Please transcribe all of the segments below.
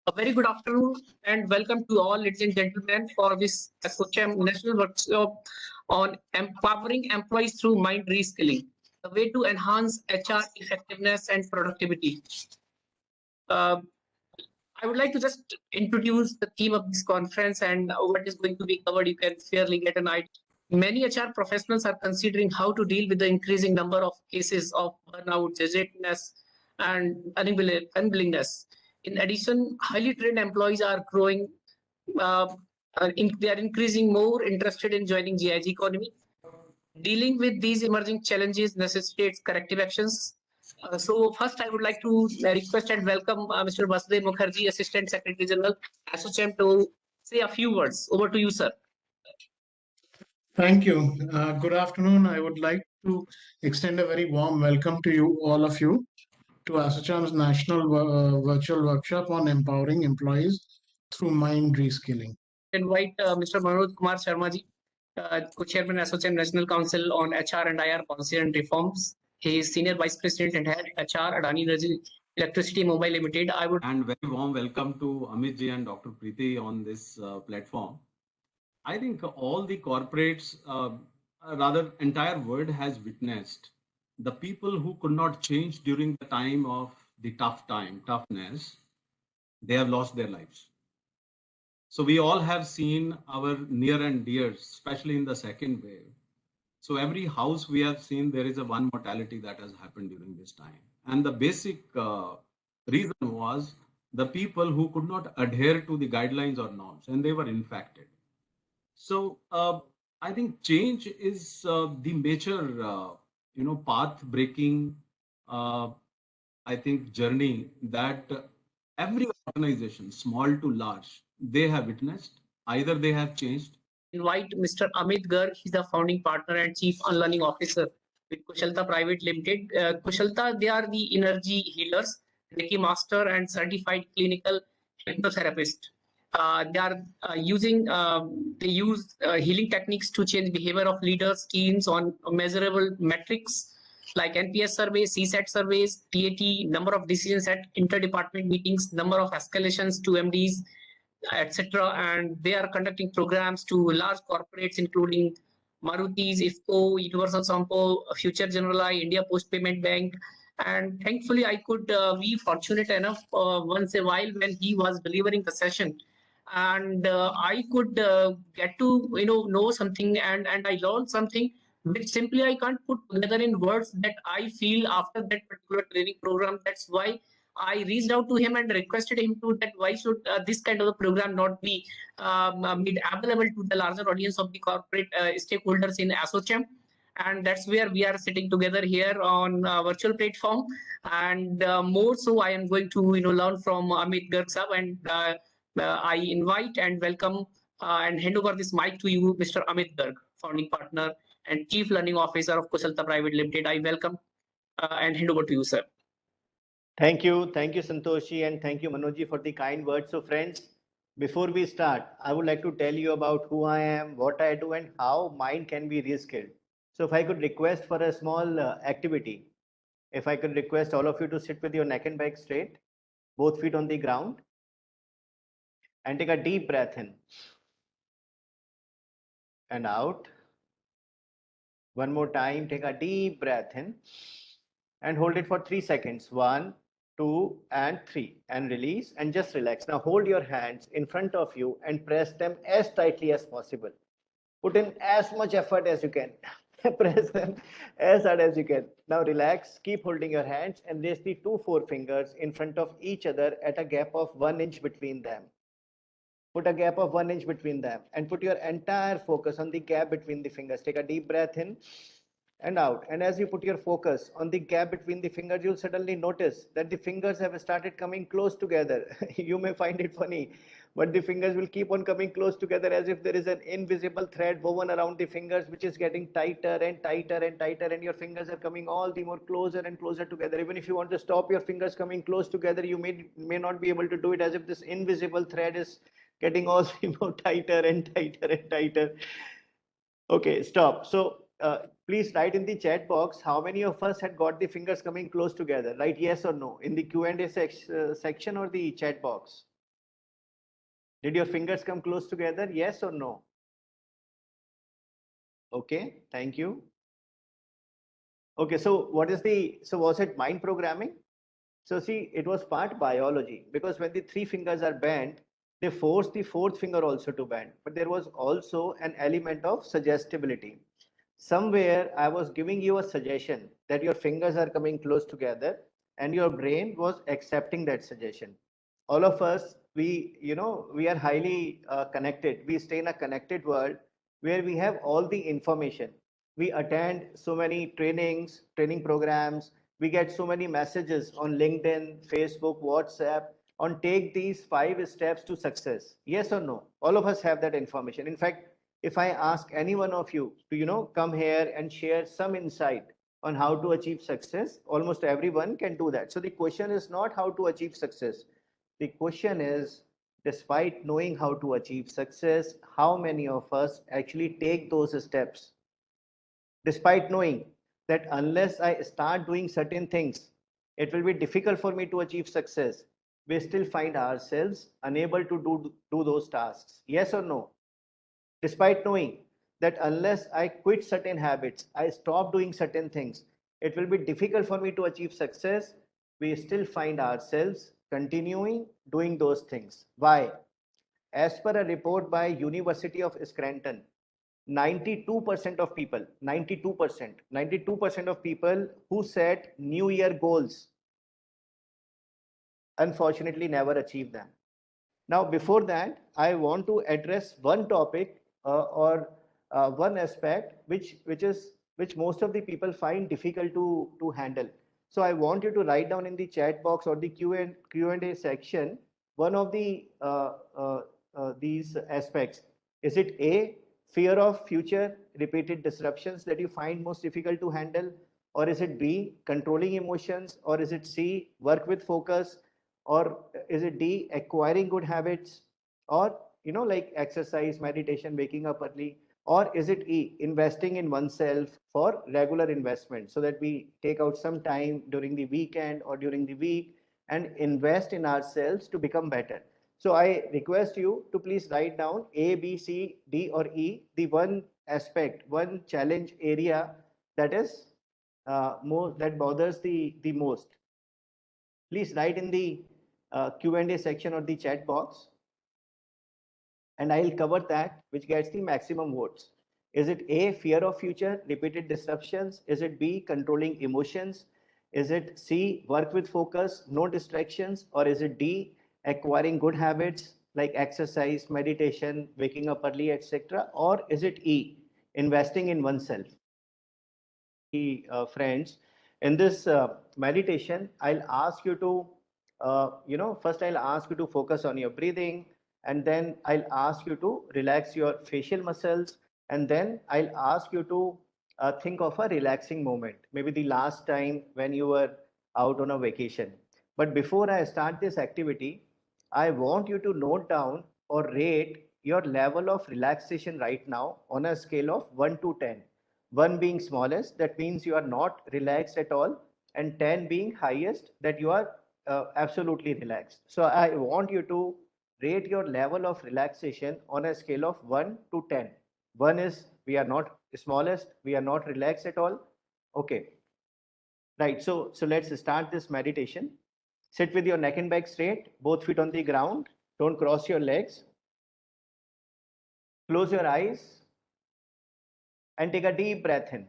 A very good afternoon and welcome to all, ladies and gentlemen, for this ASSOCHAM national workshop on empowering employees through mind reskilling, the way to enhance HR effectiveness and productivity. Uh, I would like to just introduce the theme of this conference and what is going to be covered. You can fairly get an idea. Many HR professionals are considering how to deal with the increasing number of cases of burnout, jadedness, and unwillingness. In addition, highly trained employees are growing. Uh, they are increasing more interested in joining GIG economy. Dealing with these emerging challenges necessitates corrective actions. So first, I would like to request and welcome Mr. Vasudev Mukherjee, Assistant Secretary General, ASSOCHAM, to say a few words. Over to you, sir. Thank you. Good afternoon. I would like to extend a very warm welcome to you, all of you, to ASSOCHAM's National Virtual Workshop on Empowering Employees Through Mind Reskilling. Invite Mr. Manoj Kumar Sharma ji, Co-Chairman ASSOCHAM National Council on HR and IR Policy and Reforms. He is Senior Vice President and Head HR Adani Energy Electricity Mobile Limited. And very warm welcome to Amit ji and Dr. Preeti on this platform. I think all the corporates, rather entire world has witnessed the people who could not change during the time of the toughness, they have lost their lives. So we all have seen our near and dears, especially in the second wave. So every house we have seen, there is a one mortality that has happened during this time. And the basic reason was the people who could not adhere to the guidelines or norms, and they were infected. So I think change is the major, path breaking, I think, journey that every organization, small to large, they have witnessed. Either they have changed. Invite Mr. Amit Garg. He's the founding partner and chief unlearning officer with Kushalta Private Limited. Kushalta, they are the energy healers, Reiki master, and certified clinical hypnotherapist. They are they use healing techniques to change behavior of leaders, teams on measurable metrics like NPS surveys, CSAT surveys, TAT, number of decisions at interdepartment meetings, number of escalations to MDs, etc. And they are conducting programs to large corporates, including Maruti's, IFCO, Universal Sampo, Future Generali, India Post Payment Bank. And thankfully, I could be fortunate enough once a while when he was delivering the session. And I could get to know something, and I learned something which simply I can't put together in words that I feel after that particular training program. That's why I reached out to him and requested him to that why should this kind of a program not be made available to the larger audience of the corporate stakeholders in ASSOCHAM. And that's where we are sitting together here on a virtual platform. And more so, I am going to learn from Amit Garg sahab, and I invite and welcome and hand over this mic to you, Mr. Amit Garg, founding partner and chief learning officer of Kushalta Private Limited. I welcome and hand over to you, sir. Thank you, Santoshi, and thank you, Manojji, for the kind words. So, friends, before we start, I would like to tell you about who I am, what I do, and how mind can be reskilled. So, if I could request for a small activity, if I could request all of you to sit with your neck and back straight, both feet on the ground, and take a deep breath in and out. One more time, take a deep breath in and hold it for 3 seconds. 1, 2, and 3, and release and just relax. Now hold your hands in front of you and press them as tightly as possible. Put in as much effort as you can. Press them as hard as you can. Now relax, keep holding your hands and raise the 2 forefingers in front of each other at a gap of 1 inch between them. Put a gap of 1 inch between them and put your entire focus on the gap between the fingers. Take a deep breath in and out. And as you put your focus on the gap between the fingers, you'll suddenly notice that the fingers have started coming close together. You may find it funny, but the fingers will keep on coming close together as if there is an invisible thread woven around the fingers, which is getting tighter and tighter and tighter, and your fingers are coming all the more closer and closer together. Even if you want to stop your fingers coming close together, you may not be able to do it, as if this invisible thread is getting all the more tighter and tighter and tighter. Okay, stop. So please write in the chat box how many of us had got the fingers coming close together. Write yes or no in the Q&A section or the chat box. Did your fingers come close together? Yes or no? Okay, thank you. Okay, so was it mind programming? So see, it was part biology, because when the three fingers are bent, they force the fourth finger also to bend. But there was also an element of suggestibility. Somewhere I was giving you a suggestion that your fingers are coming close together, and your brain was accepting that suggestion. All of us, we are highly connected. We stay in a connected world where we have all the information. We attend so many training programs. We get so many messages on LinkedIn, Facebook, WhatsApp on take these 5 steps to success. Yes or no? All of us have that information. In fact, if I ask any one of you to, come here and share some insight on how to achieve success, almost everyone can do that. So the question is not how to achieve success. The question is, despite knowing how to achieve success, how many of us actually take those steps? Despite knowing that unless I start doing certain things, it will be difficult for me to achieve success, we still find ourselves unable to do those tasks. Yes or no? Despite knowing that unless I quit certain habits, I stop doing certain things, it will be difficult for me to achieve success, we still find ourselves continuing doing those things. Why? As per a report by University of Scranton, 92% of people, 92% of people who set New Year goals unfortunately never achieve them. Now, before that, I want to address one topic or one aspect which most of the people find difficult to handle. So I want you to write down in the chat box or the Q&A section one of these aspects. Is it A, fear of future repeated disruptions that you find most difficult to handle? Or is it B, controlling emotions? Or is it C, work with focus? Or is it D, acquiring good habits? Or, like exercise, meditation, waking up early? Or is it E, investing in oneself for regular investment, so that we take out some time during the weekend or during the week and invest in ourselves to become better? So I request you to please write down A, B, C, D, or E, the one aspect, one challenge area that is that bothers the most. Please write in the Q&A section or the chat box, and I'll cover that which gets the maximum votes. Is it A, fear of future, repeated disruptions? Is it B, controlling emotions? Is it C, work with focus, no distractions? Or is it D, acquiring good habits like exercise, meditation, waking up early, etc.? Or is it E, investing in oneself? Friends, in this meditation, I'll ask you to, first I'll ask you to focus on your breathing, and then I'll ask you to relax your facial muscles, and then I'll ask you to think of a relaxing moment, maybe the last time when you were out on a vacation. But before I start this activity, I want you to note down or rate your level of relaxation right now on a scale of 1 to 10. 1 being smallest, that means you are not relaxed at all, and 10 being highest, that you are absolutely relaxed. So I want you to rate your level of relaxation on a scale of 1 to 10. 1 is we are not smallest, we are not relaxed at all. Okay, right. So let's start this meditation. Sit with your neck and back straight, both feet on the ground. Don't cross your legs. Close your eyes and take a deep breath in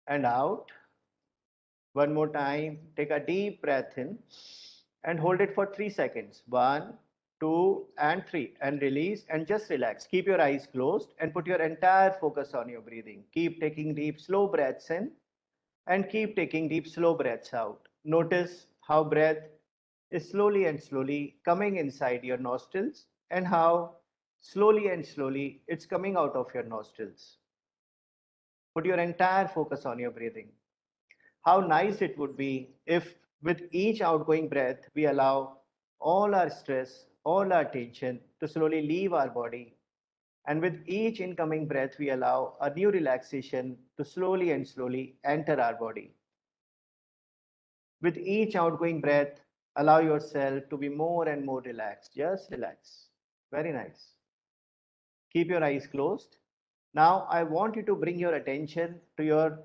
and out. One more time, take a deep breath in and hold it for 3 seconds. 1, 2, and 3, and release and just relax. Keep your eyes closed and put your entire focus on your breathing. Keep taking deep, slow breaths in and keep taking deep, slow breaths out. Notice how breath is slowly and slowly coming inside your nostrils and how slowly and slowly it's coming out of your nostrils. Put your entire focus on your breathing. How nice it would be if with each outgoing breath, we allow all our stress, all our tension to slowly leave our body. And with each incoming breath, we allow a new relaxation to slowly and slowly enter our body. With each outgoing breath, Allow yourself to be more and more relaxed. Just relax. Very nice. Keep your eyes closed. Now, I want you to bring your attention to your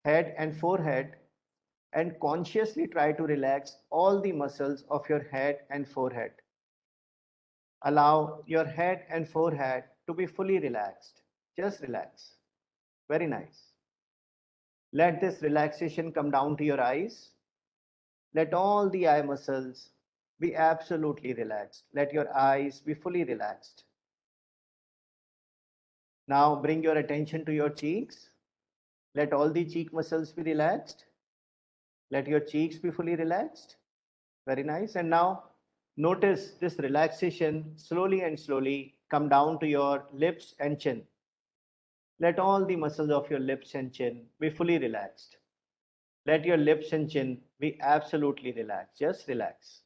head and forehead and consciously try to relax all the muscles of your head and forehead. Allow your head and forehead to be fully relaxed. Just relax. Very nice. Let this relaxation come down to your eyes. Let all the eye muscles be absolutely relaxed. Let your eyes be fully relaxed. Now bring your attention to your cheeks. Let all the cheek muscles be relaxed. Let your cheeks be fully relaxed. Very nice. And now notice this relaxation slowly and slowly come down to your lips and chin. Let all the muscles of your lips and chin be fully relaxed. Let your lips and chin be absolutely relaxed. Just relax.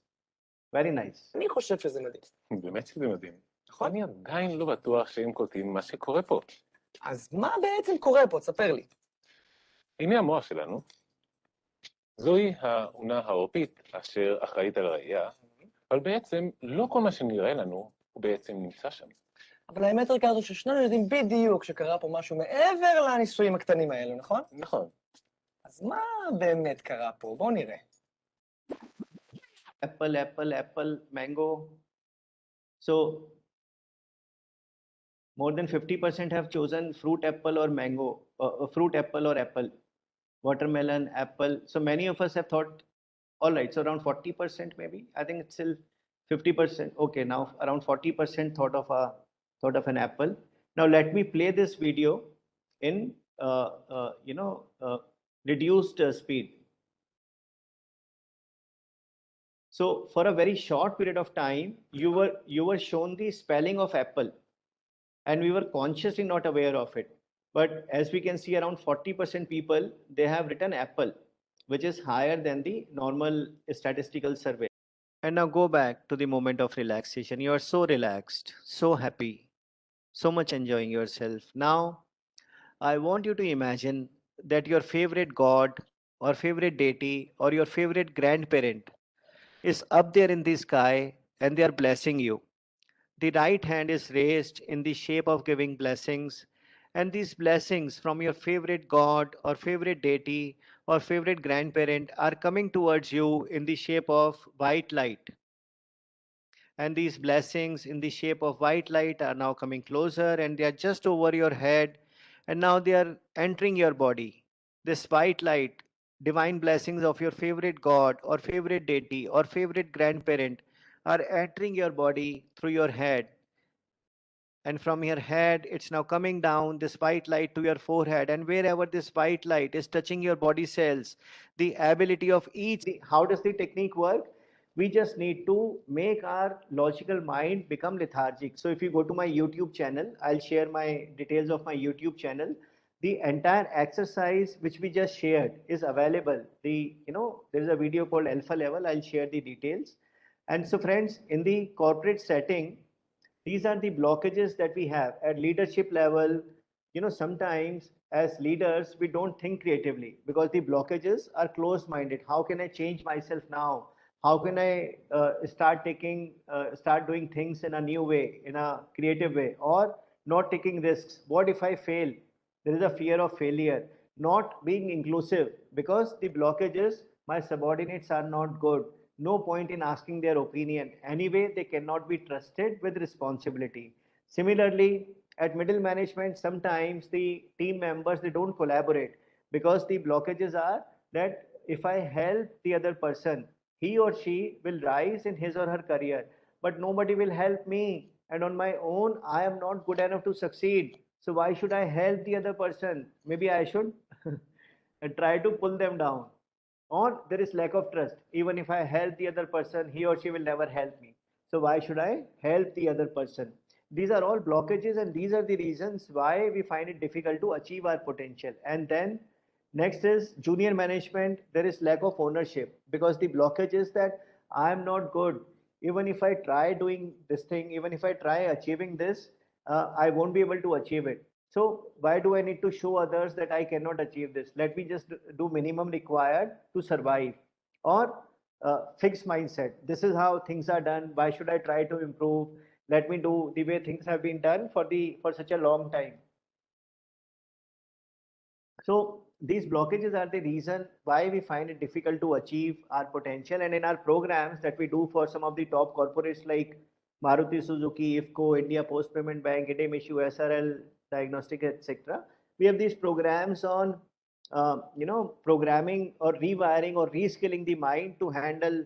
Very nice. אני חושב שזה מדהים. באמת שזה מדהים. נכון? אני עדיין לא בטוח שהם קולטים מה שקורה פה. אז מה בעצם קורה פה? תספר לי. הנה המוח שלנו. זוהי האונה העורפית אשר אחראית על הראייה, אבל בעצם לא כל מה שנראה לנו הוא בעצם נמצא שם. אבל האמת ריקרדו ששנינו יודעים בדיוק שקרה פה משהו מעבר לניסויים הקטנים האלו, נכון? נכון. אז מה באמת קרה פה? בואו נראה. Apple, apple, apple, mango. So more than 50% have chosen fruit apple or mango, fruit apple or apple, watermelon, apple. So many of us have thought, all right, so around 40% maybe. I think it's still 50%. Okay, now around 40% thought of an apple. Now let me play this video in reduced speed. So for a very short period of time, you were shown the spelling of apple, and we were consciously not aware of it. But as we can see, around 40% people, they have written apple, which is higher than the normal statistical survey. And now go back to the moment of relaxation. You are so relaxed, so happy, so much enjoying yourself. Now, I want you to imagine that your favorite god or favorite deity or your favorite grandparent is up there in the sky and they are blessing you. The right hand is raised in the shape of giving blessings, and these blessings from your favorite god or favorite deity or favorite grandparent are coming towards you in the shape of white light. And these blessings in the shape of white light are now coming closer and they are just over your head, and now they are entering your body. This white light, divine blessings of your favorite god or favorite deity or favorite grandparent are entering your body through your head, and from your head it's now coming down this white light to your forehead, and wherever this white light is touching your body cells, the ability of each. How does the technique work? We just need to make our logical mind become lethargic. So if you go to my YouTube channel, I'll share my details of my YouTube channel. The entire exercise which we just shared is available. There is a video called Alpha Level. I'll share the details. And so friends, in the corporate setting, these are the blockages that we have at leadership level. Sometimes as leaders, we don't think creatively because the blockages are closed-minded. How can I change myself now? How can I start doing things in a new way, in a creative way, or not taking risks? What if I fail? There is a fear of failure. Not being inclusive because the blockages, my subordinates are not good. No point in asking their opinion. Anyway, they cannot be trusted with responsibility. Similarly, at middle management, sometimes the team members, they don't collaborate because the blockages are that if I help the other person, he or she will rise in his or her career, but nobody will help me. And on my own, I am not good enough to succeed. So why should I help the other person? Maybe I should try to pull them down. Or there is lack of trust. Even if I help the other person, he or she will never help me. So why should I help the other person? These are all blockages, and these are the reasons why we find it difficult to achieve our potential. And then next is junior management. There is lack of ownership because the blockage is that I am not good. Even if I try doing this thing, even if I try achieving this, I won't be able to achieve it. So why do I need to show others that I cannot achieve this? Let me just do minimum required to survive. Or fixed mindset. This is how things are done. Why should I try to improve? Let me do the way things have been done for such a long time. So these blockages are the reason why we find it difficult to achieve our potential. And in our programs that we do for some of the top corporates like Maruti Suzuki, IFCO, India Post Payment Bank, Issue, SRL, Diagnostic, etc., we have these programs on programming or rewiring or reskilling the mind to handle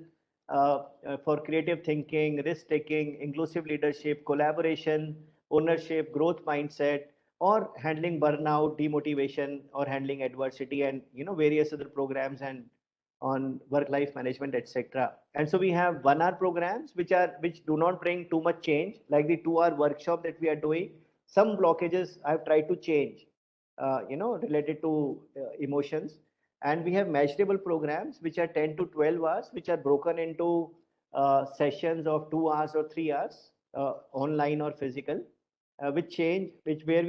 for creative thinking, risk taking, inclusive leadership, collaboration, ownership, growth mindset, or handling burnout, demotivation, or handling adversity, and various other programs and on work-life management, etc. And so we have 1-hour programs which do not bring too much change, like the 2-hour workshop that we are doing. Some blockages I've tried to change, related to emotions. And we have measurable programs which are 10 to 12 hours, which are broken into sessions of 2 hours or 3 hours, online or physical, where we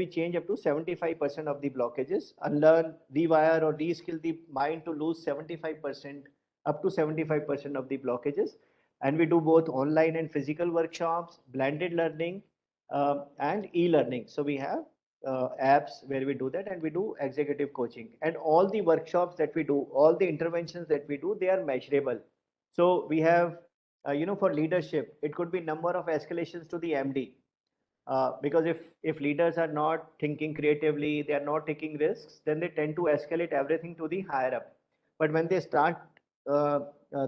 change up to 75% of the blockages, unlearn, rewire, or reskill the mind to lose 75%, up to 75% of the blockages. And we do both online and physical workshops, blended learning, and e-learning. So we have apps where we do that, and we do executive coaching. And all the workshops that we do, all the interventions that we do, they are measurable. So we have, for leadership, it could be number of escalations to the MD. Because if leaders are not thinking creatively, they are not taking risks, then they tend to escalate everything to the higher up. But when they start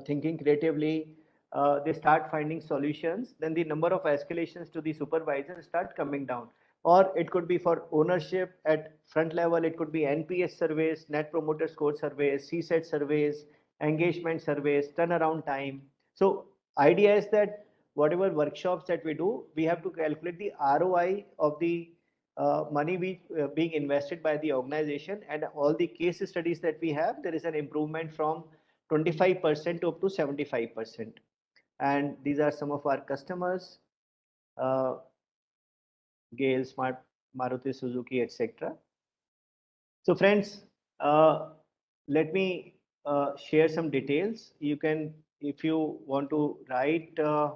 thinking creatively, they start finding solutions, then the number of escalations to the supervisor start coming down. Or it could be for ownership at front level, it could be NPS surveys, Net Promoter Score surveys, CSAT surveys, engagement surveys, turnaround time. So idea is that whatever workshops that we do, we have to calculate the ROI of the money being invested by the organization. And all the case studies that we have, there is an improvement from 25% to up to 75%. And these are some of our customers, Gale, Smart, Maruti Suzuki, etc. So friends, let me share some details. You can, if you want to write a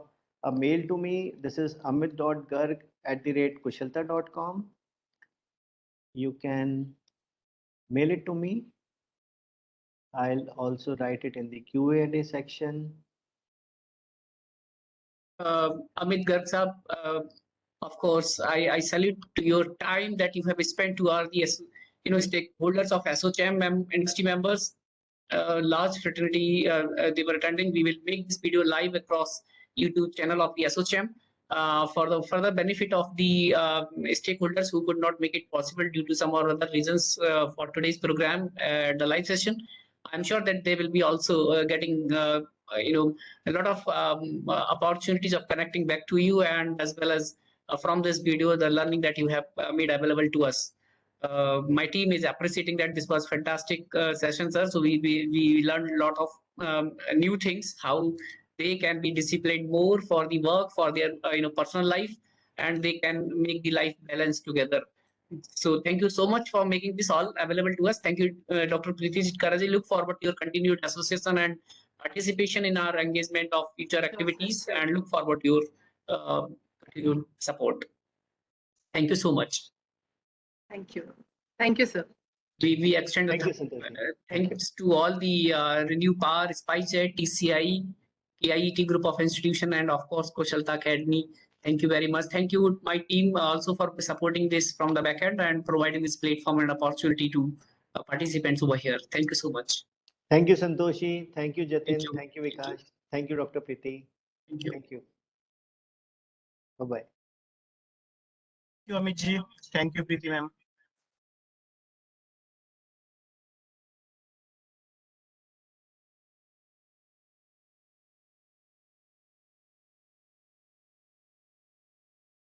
mail to me, this is amit.garg@kushalta.com. You can mail it to me. I'll also write it in the Q&A section. Amit Garg Sahab, of course, I salute to your time that you have spent to our the stakeholders of ASSOCHAM industry members, large fraternity they were attending. We will make this video live across YouTube channel of the ASSOCHAM for the further benefit of the stakeholders who could not make it possible due to some or other reasons for today's program, the live session. I'm sure that they will be also getting a lot of opportunities of connecting back to you, and as well as from this video, the learning that you have made available to us. My team is appreciating that this was fantastic session, sir. So we learned a lot of new things, how they can be disciplined more for the work, for their personal life, and they can make the life balance together. So thank you so much for making this all available to us. Thank you, Dr. Preeti Karaji. Look forward to your continued association and participation in our engagement of future activities, and look forward to your continued support. Thank you so much. Thank you. Thank you, sir. We extend thanks to all the Renew Power, SpiceJet, TCI, KIET group of institution, and of course Kushalta Academy. Thank you very much. Thank you, my team, also for supporting this from the back end and providing this platform and opportunity to participants over here. Thank you so much. Thank you, Santoshi. Thank you, Jatin. Thank you, Vikash. Thank you, Dr. Preeti. Thank you. Thank you. Bye-bye. Thank you, Amit ji. Thank you, Preeti ma'am.